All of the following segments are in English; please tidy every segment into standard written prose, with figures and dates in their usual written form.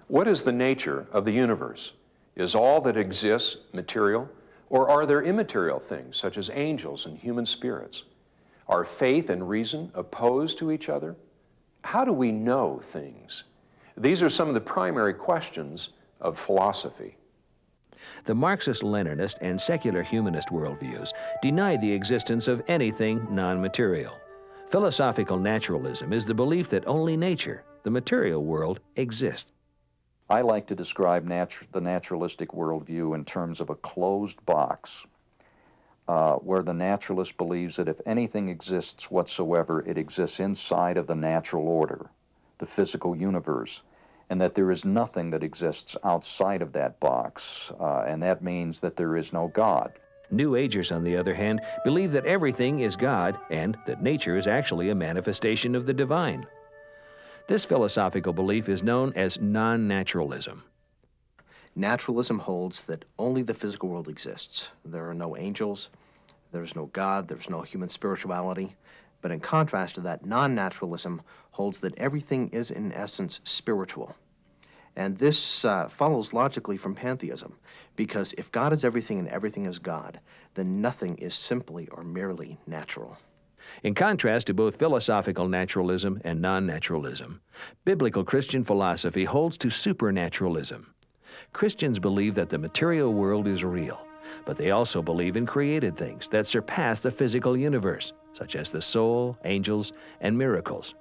What is the nature of the universe? Is all that exists material, or are there immaterial things such as angels and human spirits? Are faith and reason opposed to each other? How do we know things? These are some of the primary questions of philosophy. The Marxist-Leninist and secular humanist worldviews deny the existence of anything non-material. Philosophical naturalism is the belief that only nature, the material world, exists. I like to describe the naturalistic worldview in terms of a closed box, where the naturalist believes that if anything exists whatsoever, it exists inside of the natural order, the physical universe, and that there is nothing that exists outside of that box, and that means that there is no God. New Agers, on the other hand, believe that everything is God and that nature is actually a manifestation of the divine. This philosophical belief is known as non-naturalism. Naturalism holds that only the physical world exists. There are no angels, there's no God, there's no human spirituality. But in contrast to that, non-naturalism holds that everything is in essence spiritual. And this follows logically from pantheism, because if God is everything and everything is God, then nothing is simply or merely natural. In contrast to both philosophical naturalism and non-naturalism, biblical Christian philosophy holds to supernaturalism. Christians believe that the material world is real, but they also believe in created things that surpass the physical universe, such as the soul, angels, and miracles.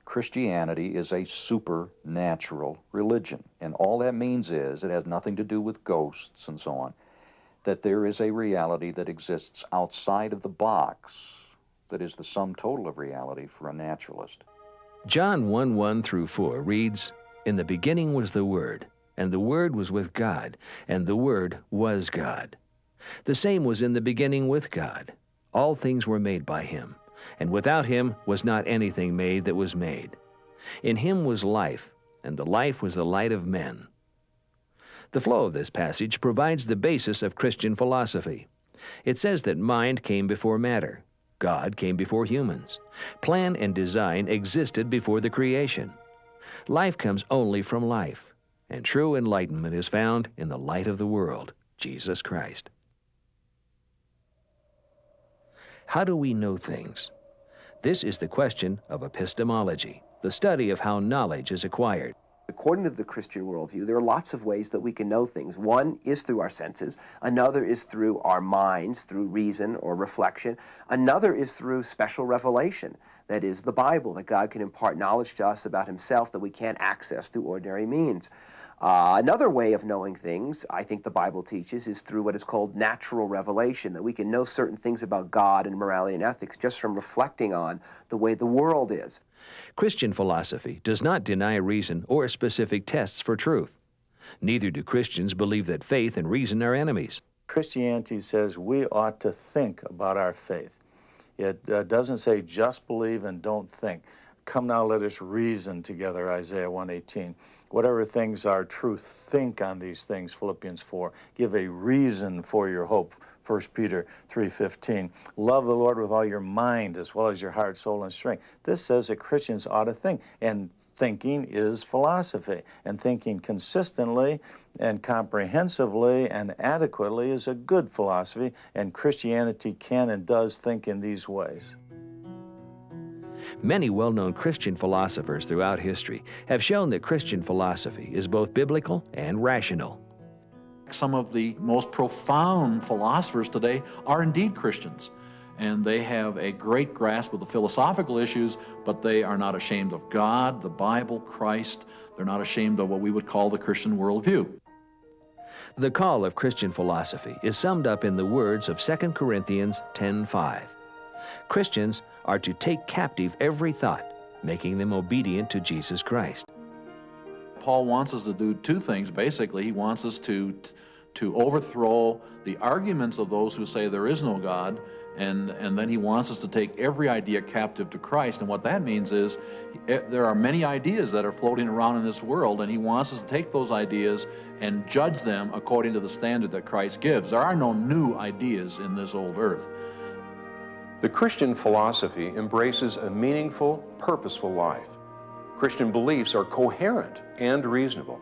Christianity is a supernatural religion, and all that means is it has nothing to do with ghosts and so on, that there is a reality that exists outside of the box that is the sum total of reality for a naturalist. John 1:1 through 4 reads, "In the beginning was the Word, and the Word was with God, and the Word was God. The same was in the beginning with God. All things were made by Him, and without Him was not anything made that was made. In Him was life, and the life was the light of men." The flow of this passage provides the basis of Christian philosophy. It says that mind came before matter. God came before humans. Plan and design existed before the creation. Life comes only from life, and true enlightenment is found in the light of the world, Jesus Christ. How do we know things? This is the question of epistemology, the study of how knowledge is acquired. According to the Christian worldview, there are lots of ways that we can know things. One is through our senses. Another is through our minds, through reason or reflection. Another is through special revelation. That is the Bible, that God can impart knowledge to us about Himself that we can't access through ordinary means. Another way of knowing things, I think the Bible teaches, is through what is called natural revelation, that we can know certain things about God and morality and ethics just from reflecting on the way the world is. Christian philosophy does not deny reason or specific tests for truth. Neither do Christians believe that faith and reason are enemies. Christianity says we ought to think about our faith. It doesn't say just believe and don't think. Come now, let us reason together, Isaiah 1:18. Whatever things are true, think on these things, Philippians 4. Give a reason for your hope, 1 Peter 3:15. Love the Lord with all your mind as well as your heart, soul, and strength. This says that Christians ought to think, and thinking is philosophy. And thinking consistently and comprehensively and adequately is a good philosophy, and Christianity can and does think in these ways. Many well-known Christian philosophers throughout history have shown that Christian philosophy is both biblical and rational. Some of the most profound philosophers today are indeed Christians, and they have a great grasp of the philosophical issues, but they are not ashamed of God, the Bible, Christ. They're not ashamed of what we would call the Christian worldview. The call of Christian philosophy is summed up in the words of 2 Corinthians 10:5. Christians are to take captive every thought, making them obedient to Jesus Christ. Paul wants us to do two things, basically. He wants us to overthrow the arguments of those who say there is no God, and then he wants us to take every idea captive to Christ. And what that means is there are many ideas that are floating around in this world, and he wants us to take those ideas and judge them according to the standard that Christ gives. There are no new ideas in this old earth. The Christian philosophy embraces a meaningful, purposeful life. Christian beliefs are coherent and reasonable.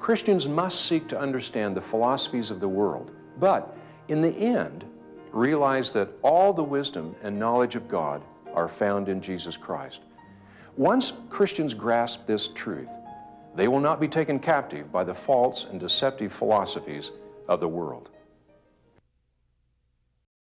Christians must seek to understand the philosophies of the world, but in the end, realize that all the wisdom and knowledge of God are found in Jesus Christ. Once Christians grasp this truth, they will not be taken captive by the false and deceptive philosophies of the world.